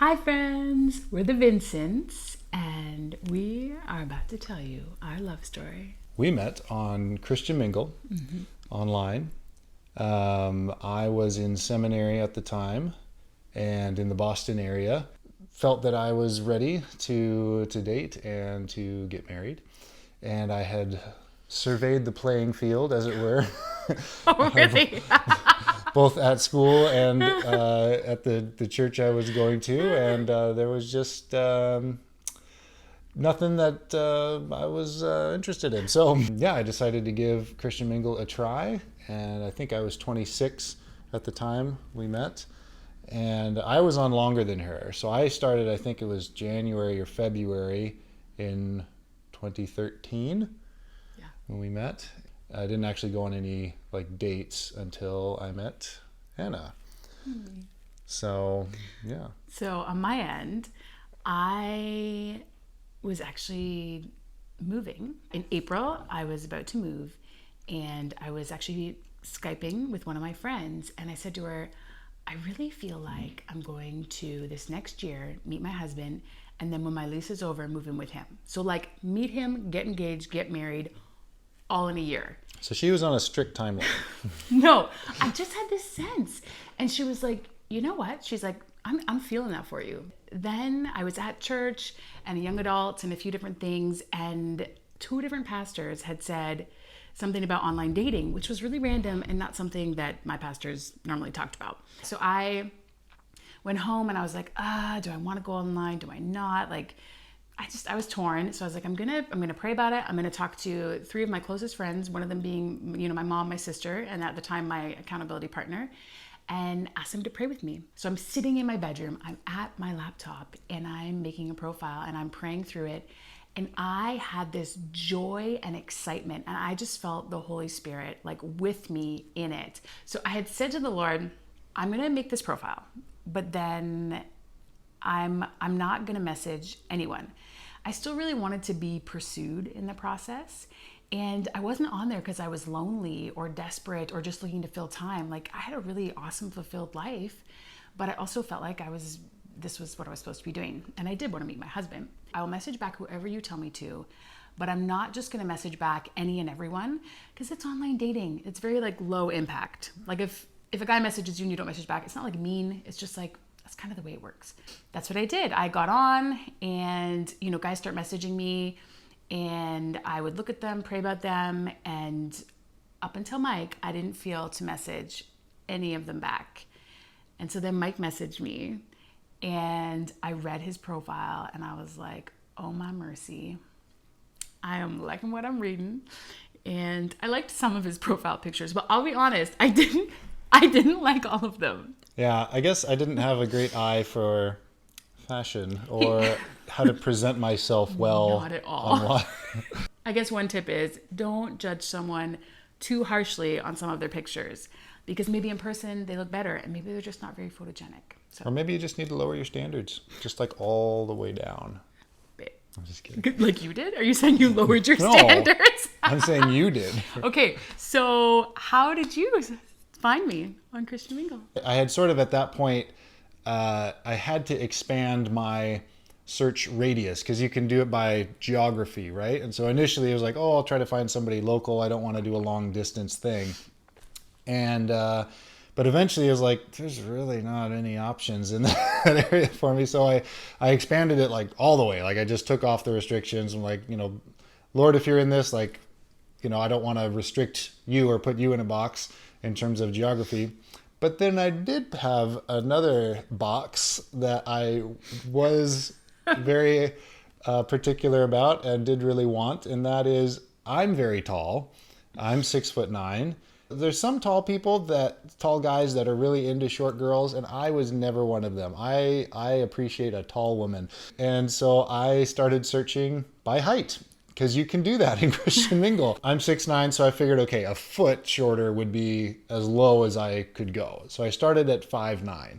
Hi friends, we're the Vincents and we are about to tell you our love story. We met on Christian Mingle online. I was in seminary at the time and in the Boston area. Felt that I was ready to date and to get married. And I had surveyed the playing field, as it were. Oh, really? Both at school and at the church I was going to. And there was just nothing that I was interested in. So yeah, I decided to give Christian Mingle a try. And I think I was 26 at the time we met. And I was on longer than her. So I started, I think it was January or February in 2013 when we met. I didn't actually go on any dates until I met Hannah. So yeah. So on my end, I was actually moving. In April, I was about to move and I was actually Skyping with one of my friends and I said to her, I really feel like I'm going to this next year meet my husband and then when my lease is over, move in with him. So meet him, get engaged, get married, all in a year. So she was on a strict timeline. No, I just had this sense. And she was like, you know what? She's like, I'm feeling that for you. Then I was at church and young adults and a few different things. And two different pastors had said something about online dating, which was really random and not something that my pastors normally talked about. So I went home and I was like, do I want to go online? Do I not? I was torn. So I was like, I'm gonna pray about it. I'm gonna talk to three of my closest friends, one of them being, my mom, my sister, and at the time my accountability partner, and ask them to pray with me. So I'm sitting in my bedroom, I'm at my laptop, and I'm making a profile and I'm praying through it. And I had this joy and excitement, and I just felt the Holy Spirit with me in it. So I had said to the Lord, I'm gonna make this profile, but then I'm not gonna message anyone. I still really wanted to be pursued in the process. And I wasn't on there because I was lonely or desperate or just looking to fill time. I had a really awesome, fulfilled life, but I also felt like this was what I was supposed to be doing. And I did want to meet my husband. I will message back whoever you tell me to, but I'm not just gonna message back any and everyone because it's online dating. It's very low impact. If a guy messages you and you don't message back, it's not mean, it's just that's kind of the way it works. That's what I did. I got on and, guys start messaging me and I would look at them, pray about them. And up until Mike, I didn't feel to message any of them back. And so then Mike messaged me and I read his profile and I was like, oh my mercy. I am liking what I'm reading. And I liked some of his profile pictures, but I'll be honest, I didn't like all of them. Yeah, I guess I didn't have a great eye for fashion or how to present myself well. Not at all. Online. I guess one tip is don't judge someone too harshly on some of their pictures because maybe in person they look better and maybe they're just not very photogenic. So. Or maybe you just need to lower your standards, just all the way down. I'm just kidding. Like you did? Are you saying you lowered your No, standards? I'm saying you did. Okay, so how did you find me on Christian Mingle? I had sort of at that point, I had to expand my search radius because you can do it by geography, right? And so initially it was like, oh, I'll try to find somebody local. I don't want to do a long distance thing. And, but eventually it was like, there's really not any options in that area for me. So I expanded it all the way. I just took off the restrictions. I'm like, Lord, if you're in this, I don't want to restrict you or put you in a box in terms of geography. But then I did have another box that I was very particular about and did really want. And that is, I'm very tall. I'm 6'9". There's some tall guys that are really into short girls, and I was never one of them. I appreciate a tall woman. And so I started searching by height, because you can do that in Christian Mingle. I'm 6'9", so I figured, okay, a foot shorter would be as low as I could go. So I started at 5'9".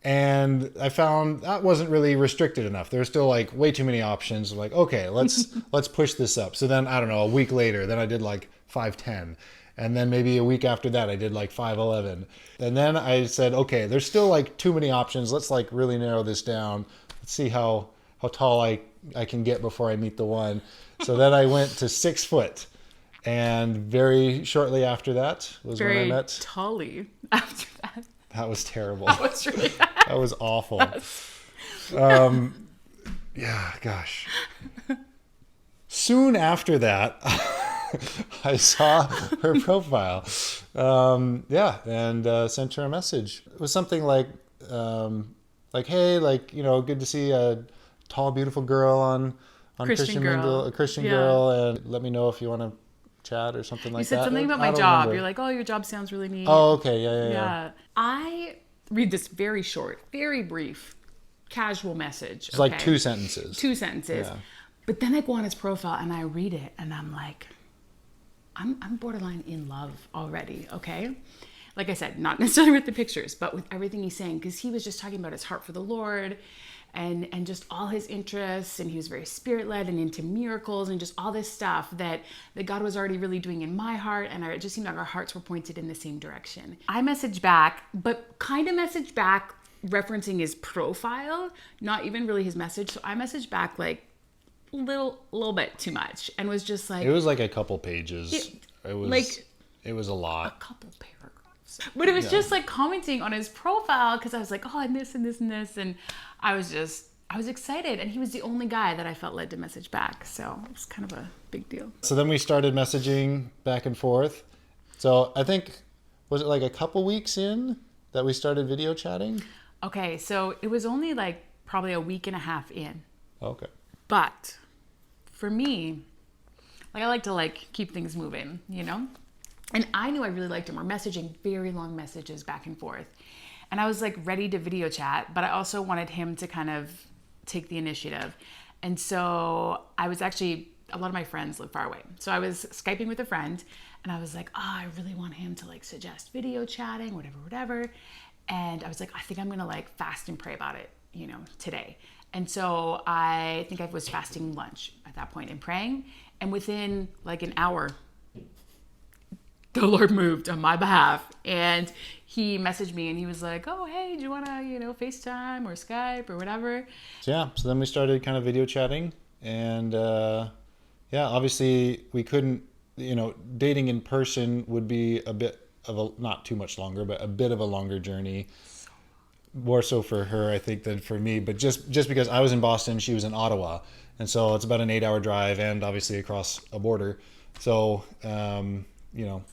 And I found that wasn't really restricted enough. There's still way too many options. Okay, let's push this up. So then, I don't know, a week later, then I did 5'10". And then maybe a week after that, I did like 5'11". And then I said, okay, there's still like too many options. Let's like really narrow this down. Let's see how tall I can get before I meet the one. So then I went to 6 foot. And very shortly after that was when I met. Tully after that. That was terrible. That was really bad. That was awful. Yeah, gosh. Soon after that, I saw her profile. And sent her a message. It was something like, hey, like, good to see a tall, beautiful girl on Christian Mingle, a Christian girl, and let me know if you want to chat or something like that. You said something about my job. Remember. You're like, oh, your job sounds really neat. Oh, okay. Yeah. I read this very short, very brief, casual message. It's like 2 sentences. 2 sentences. Yeah. But then I go on his profile and I read it and I'm like, I'm borderline in love already, okay? Like I said, not necessarily with the pictures, but with everything he's saying, because he was just talking about his heart for the Lord and just all his interests, and he was very spirit-led and into miracles and just all this stuff that God was already really doing in my heart, and it just seemed like our hearts were pointed in the same direction. I messaged back, but kind of messaged back referencing his profile, not even really his message. So I messaged back like little bit too much and was just like... It was like a couple pages. It was a lot. A couple paragraphs. But it was just like commenting on his profile because I was like, oh, and this and this and this. And I was excited. And he was the only guy that I felt led to message back. So it was kind of a big deal. So then we started messaging back and forth. So I think, was it like a couple weeks in that we started video chatting? Okay. So it was only like probably a week and a half in. Okay. But for me, like I like to like keep things moving, And I knew I really liked him. We're messaging very long messages back and forth. And I was like ready to video chat, but I also wanted him to kind of take the initiative. And so I was actually, a lot of my friends live far away. So I was Skyping with a friend and I was like, oh, I really want him to like suggest video chatting, whatever. And I was like, I think I'm going to like fast and pray about it, today. And so I think I was fasting lunch at that point and praying. And within like an hour, the Lord moved on my behalf, and he messaged me and he was like, oh, hey, do you want to, FaceTime or Skype or whatever? So then we started kind of video chatting, and obviously we couldn't, dating in person would be a bit of not too much longer, but a bit of a longer journey. More so for her, I think, than for me, but just because I was in Boston, she was in Ottawa. And so it's about an 8-hour drive and obviously across a border. So,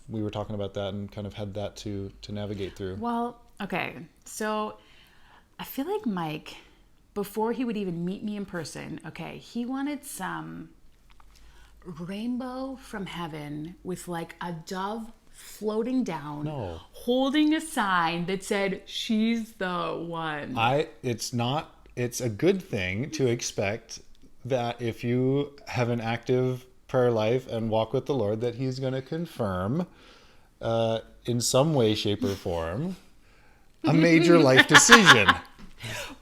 we were talking about that and kind of had that to navigate through. Well, okay. So I feel like Mike, before he would even meet me in person, he wanted some rainbow from heaven with like a dove floating down, holding a sign that said, she's the one. It's a good thing to expect that if you have an active prayer life and walk with the Lord, that he's going to confirm in some way, shape, or form a major life decision.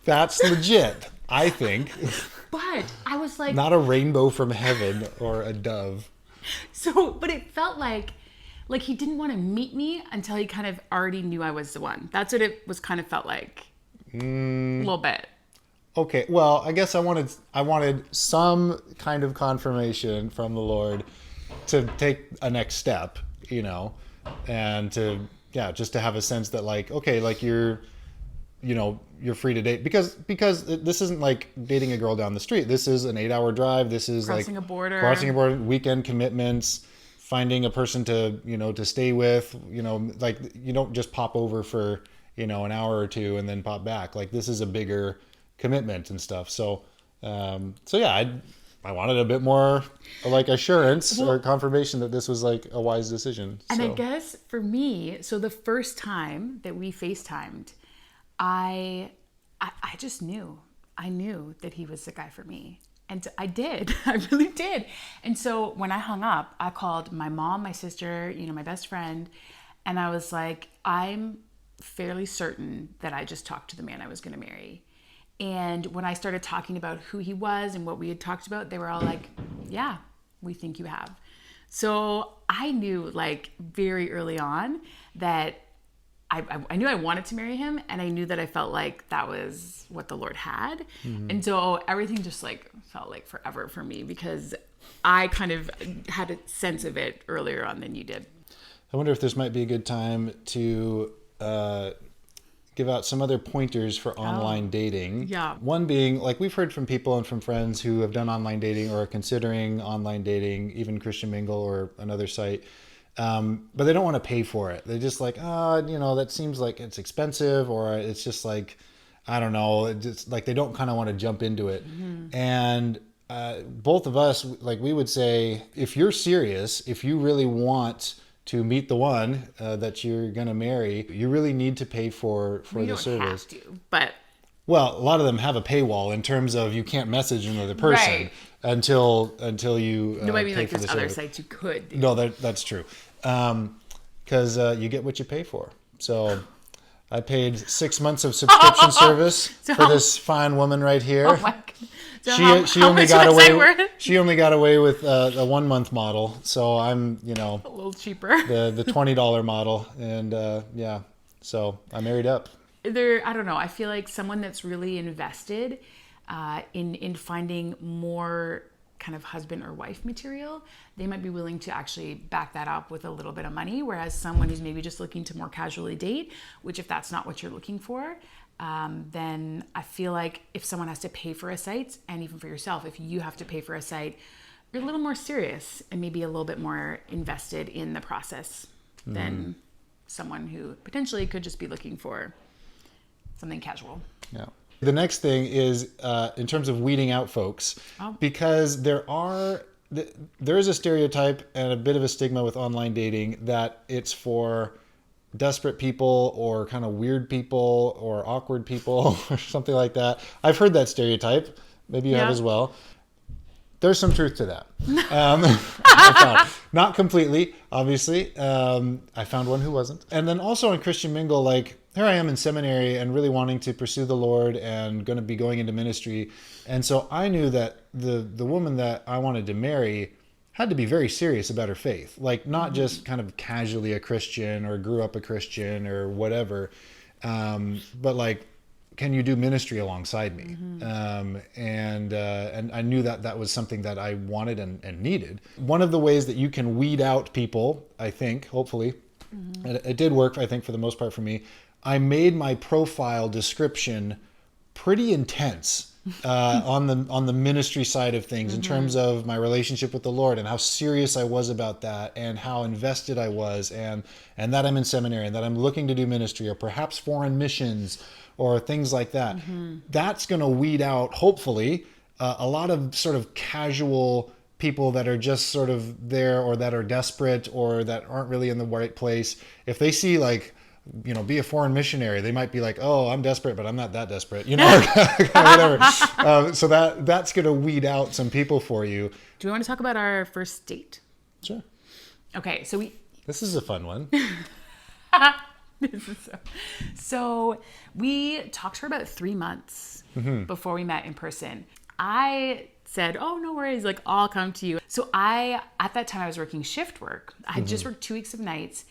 That's legit, I think. But I was like... Not a rainbow from heaven or a dove. But it felt like he didn't want to meet me until he kind of already knew I was the one. That's what it was kind of felt like. A little bit. Okay, well, I guess I wanted some kind of confirmation from the Lord to take a next step, and to just to have a sense that like, okay, like you're free to date, because this isn't like dating a girl down the street. This is an 8-hour drive. This is crossing a border, weekend commitments, finding a person to stay with, like you don't just pop over for, an hour or two and then pop back. Like this is a bigger commitment and stuff. So I wanted a bit more like assurance or confirmation that this was like a wise decision. And I guess for me, so the first time that we FaceTimed, I just knew. I knew that he was the guy for me. And I did. I really did. And so when I hung up, I called my mom, my sister, my best friend, and I was like, I'm fairly certain that I just talked to the man I was going to marry. And when I started talking about who he was and what we had talked about, they were all like, yeah, we think you have. So I knew like very early on that I knew I wanted to marry him, and I knew that I felt like that was what the Lord had. And so everything just like felt like forever for me, because I kind of had a sense of it earlier on than you did. I wonder if this might be a good time to give out some other pointers for online dating. Yeah. One being, like, we've heard from people and from friends who have done online dating or are considering online dating, even Christian Mingle or another site. But they don't want to pay for it. They're just like, that seems like it's expensive, or it's just like, I don't know. It's like they don't kind of want to jump into it. And both of us, like, we would say, if you're serious, if you really want to meet the one that you're going to marry, you really need to pay for the service. You don't have to, but... Well, a lot of them have a paywall in terms of you can't message another person until you no, I mean, pay like, for there's the other service. sites you could do. No, that's true. Because you get what you pay for. So I paid 6 months of subscription service for this fine woman right here. Oh my God. So she only got away with a 1 month model. So I'm, a little cheaper. the $20 model. And so I married up. I don't know. I feel like someone that's really invested in finding more kind of husband or wife material, they might be willing to actually back that up with a little bit of money. Whereas someone who's maybe just looking to more casually date, which if that's not what you're looking for, then I feel like if someone has to pay for a site, and even for yourself, if you have to pay for a site, you're a little more serious and maybe a little bit more invested in the process than someone who potentially could just be looking for something casual. Yeah. The next thing is in terms of weeding out folks, because there is a stereotype and a bit of a stigma with online dating that it's for desperate people or kind of weird people or awkward people or something like that. I've heard that stereotype. Maybe you have as well. There's some truth to that. I found. Not completely, obviously. I found one who wasn't. And then also in Christian Mingle, like, here I am in seminary and really wanting to pursue the Lord and going to be going into ministry. And so I knew that the woman that I wanted to marry had to be very serious about her faith. Like, not just kind of casually a Christian or grew up a Christian or whatever, but like, can you do ministry alongside me? And I knew that was something that I wanted and needed. One of the ways that you can weed out people, I think, hopefully, and it did work, I think, for the most part for me, I made my profile description pretty intense on the ministry side of things in terms of my relationship with the Lord and how serious I was about that and how invested I was and that I'm in seminary and that I'm looking to do ministry or perhaps foreign missions or things like that. That's going to weed out, hopefully, a lot of sort of casual people that are just sort of there or that are desperate or that aren't really in the right place. If they see, like, be a foreign missionary, they might be like, oh, I'm desperate, but I'm not that desperate, whatever. So that's going to weed out some people for you. Do we want to talk about our first date? Sure. Okay, so this is a fun one. So we talked for about 3 months before we met in person. I said, oh, no worries, like, I'll come to you. So at that time I was working shift work. I had just worked 2 weeks of nights.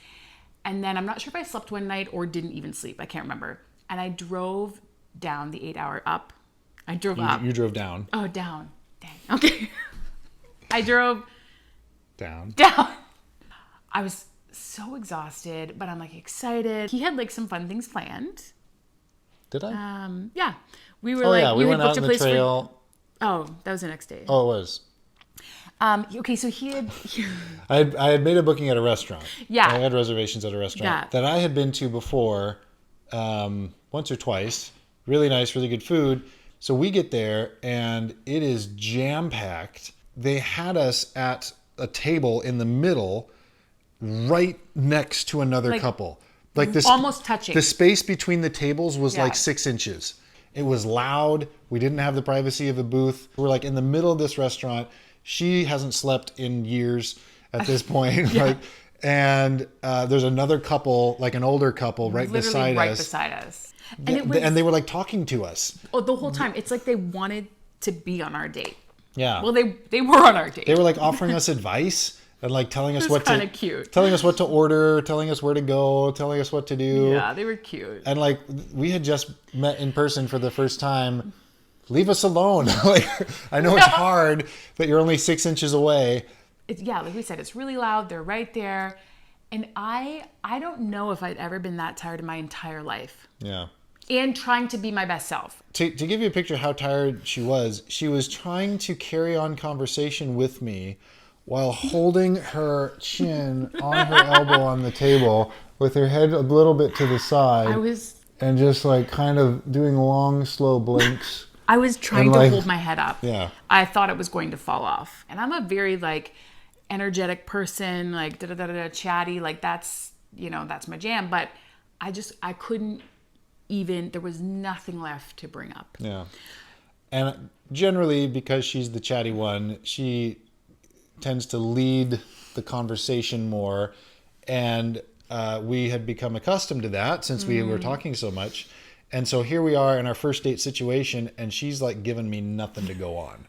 And then I'm not sure if I slept one night or didn't even sleep. I can't remember. And I drove down the 8-hour up. I drove up. You drove down. Oh, down. Dang. Okay. I drove down. I was so exhausted, but I'm like excited. He had like some fun things planned. Did I? Yeah. We were we went out on the trail. Oh, that was the next day. Oh, it was. Okay, so he had... I had made a booking at a restaurant. Yeah. I had reservations at a restaurant that I had been to before once or twice. Really nice, really good food. So we get there, and it is jam-packed. They had us at a table in the middle right next to another couple. Like this, almost touching. The space between the tables was like 6 inches. It was loud. We didn't have the privacy of a booth. We're like in the middle of this restaurant. She hasn't slept in years at this point. And there's another couple, like an older couple, right beside us. And they were like talking to us. Oh, the whole time. It's like they wanted to be on our date. Yeah. Well, they were on our date. They were like offering us advice. and like telling us It was what kind to of cute. telling us what to order, telling us where to go, telling us what to do. Yeah, they were cute. And like we had just met in person for the first time. Leave us alone. Like, I know it's hard, but you're only 6 inches away. Yeah, like we said, it's really loud. They're right there. And I don't know if I'd ever been that tired in my entire life. Yeah. And trying to be my best self. To give you a picture of how tired she was trying to carry on conversation with me while holding her chin on her elbow on the table with her head a little bit to the side. And just like kind of doing long, slow blinks. I was trying to hold my head up. Yeah. I thought it was going to fall off. And I'm a very like energetic person, like chatty, like that's my jam. But I couldn't even, there was nothing left to bring up. Yeah. And generally, because she's the chatty one, she tends to lead the conversation more. And we had become accustomed to that since we were talking so much. And so here we are in our first date situation, and she's like giving me nothing to go on.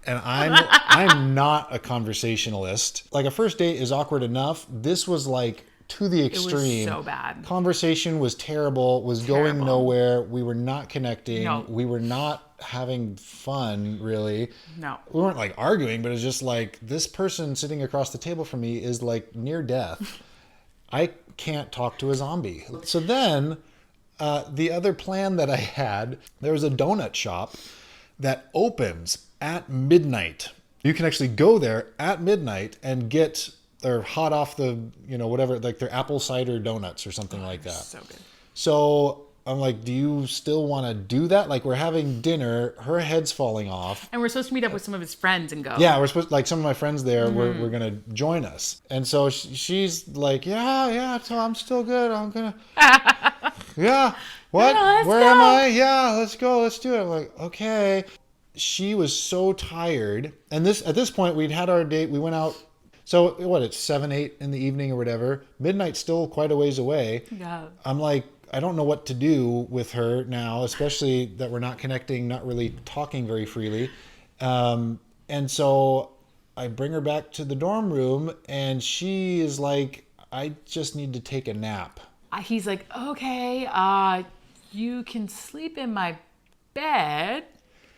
And I'm not a conversationalist. Like a first date is awkward enough. This was like to the extreme. It was so bad. Conversation was terrible, was going nowhere. We were not connecting. No. We were not having fun, really. No. We weren't like arguing, but it was just like this person sitting across the table from me is like near death. I can't talk to a zombie. So then the other plan that I had, there was a donut shop that opens at midnight. You can actually go there at midnight and get their hot off the, whatever, like their apple cider donuts or something like that. So good. So I'm like, do you still want to do that? Like we're having dinner, her head's falling off. And we're supposed to meet up with some of his friends and go. Yeah, we're supposed like some of my friends there were going to join us. And so she's like, yeah, so I'm still good. I'm going to, yeah, what? Yeah, where am I? Yeah, let's go. Let's do it. I'm like, okay. She was so tired. And at this point we'd had our date. We went out. So it's 7, 8 in the evening or whatever. Midnight's still quite a ways away. Yeah. I'm like, I don't know what to do with her now, especially that we're not connecting, not really talking very freely. And so I bring her back to the dorm room and she is like, I just need to take a nap. He's like, okay, you can sleep in my bed.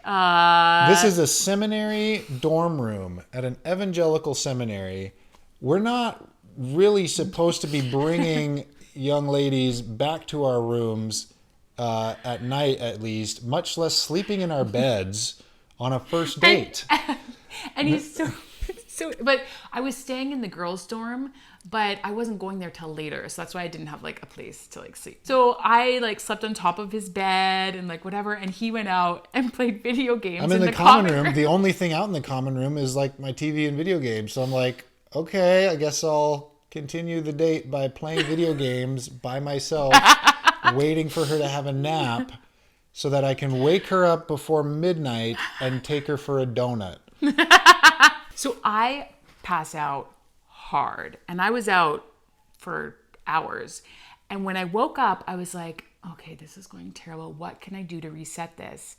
This is a seminary dorm room at an evangelical seminary. We're not really supposed to be bringing young ladies back to our rooms at night, at least, much less sleeping in our beds on a first date. And he's so, but I was staying in the girls' dorm, but I wasn't going there till later. So that's why I didn't have like a place to like sleep. So I like slept on top of his bed and like whatever. And he went out and played video games. I'm in the common room. The only thing out in the common room is like my TV and video games. So I'm like, okay, I guess I'll continue the date by playing video games by myself, waiting for her to have a nap so that I can wake her up before midnight and take her for a donut. So I pass out hard and I was out for hours. And when I woke up, I was like, okay, this is going terrible. What can I do to reset this?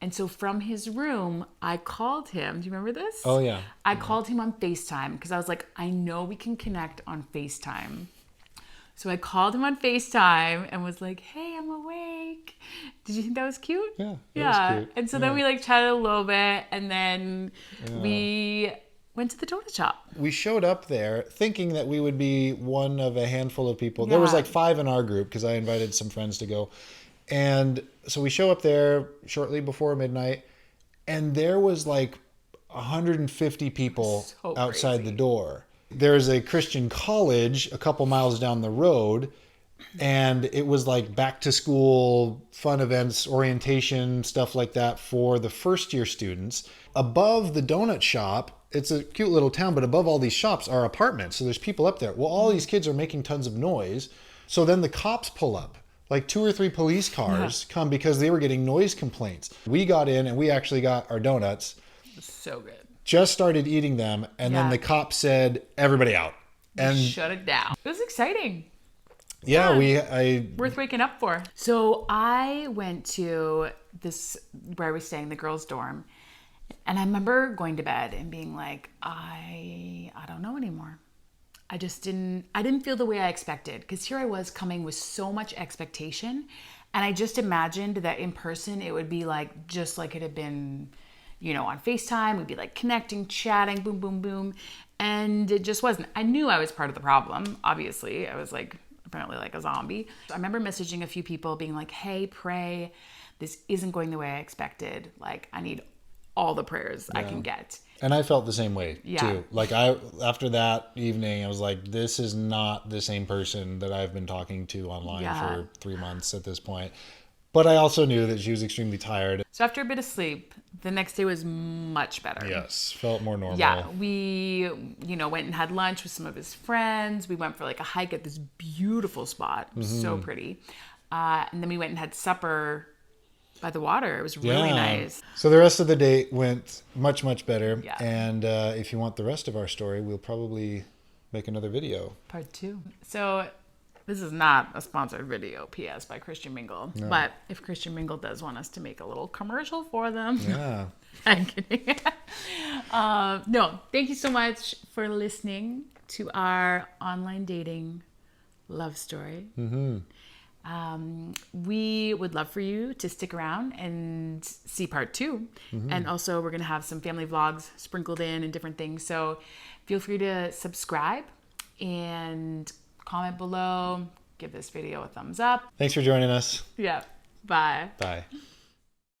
And so from his room, I called him. Do you remember this? Oh, yeah. I called him on FaceTime because I was like, I know we can connect on FaceTime. So I called him on FaceTime and was like, hey, I'm awake. Did you think that was cute? Yeah, that was cute. And so then we like chatted a little bit and then we went to the donut shop. We showed up there thinking that we would be one of a handful of people. There was like 5 in our group because I invited some friends to go. And so we show up there shortly before midnight and there was like 150 people outside the door. There's a Christian college a couple miles down the road and it was like back to school, fun events, orientation, stuff like that for the first year students. Above the donut shop, it's a cute little town, but above all these shops are apartments. So there's people up there. Well, all these kids are making tons of noise. So then the cops pull up. Like 2 or 3 police cars come because they were getting noise complaints. We got in and we actually got our donuts. So good. Just started eating them. And then the cop said, everybody out. And shut it down. It was exciting. Yeah, worth waking up for. So I went to this, where I was staying, the girls' dorm. And I remember going to bed and being like, I don't know anymore. I didn't feel the way I expected, because here I was coming with so much expectation, and I just imagined that in person it would be like just like it had been, on FaceTime. We'd be like connecting, chatting, boom, boom, boom. And it just wasn't. I knew I was part of the problem, obviously. I was like apparently like a zombie. I remember messaging a few people being like, hey, pray. This isn't going the way I expected. Like, I need all the prayers I can get. And I felt the same way too. Like after that evening, I was like, this is not the same person that I've been talking to online for 3 months at this point. But I also knew that she was extremely tired. So after a bit of sleep, the next day was much better. Yes, felt more normal. Yeah, we, went and had lunch with some of his friends. We went for like a hike at this beautiful spot. It was so pretty. And then we went and had supper by the water. It was really nice. So the rest of the date went much, much better. Yeah. And if you want the rest of our story, we'll probably make another video. Part 2. So this is not a sponsored video, P.S. by Christian Mingle. No. But if Christian Mingle does want us to make a little commercial for them. Yeah. I'm kidding. No, thank you so much for listening to our online dating love story. Mm-hmm. We would love for you to stick around and see part 2. Mm-hmm. And also we're going to have some family vlogs sprinkled in and different things. So feel free to subscribe and comment below. Give this video a thumbs up. Thanks for joining us. Yeah. Bye. Bye.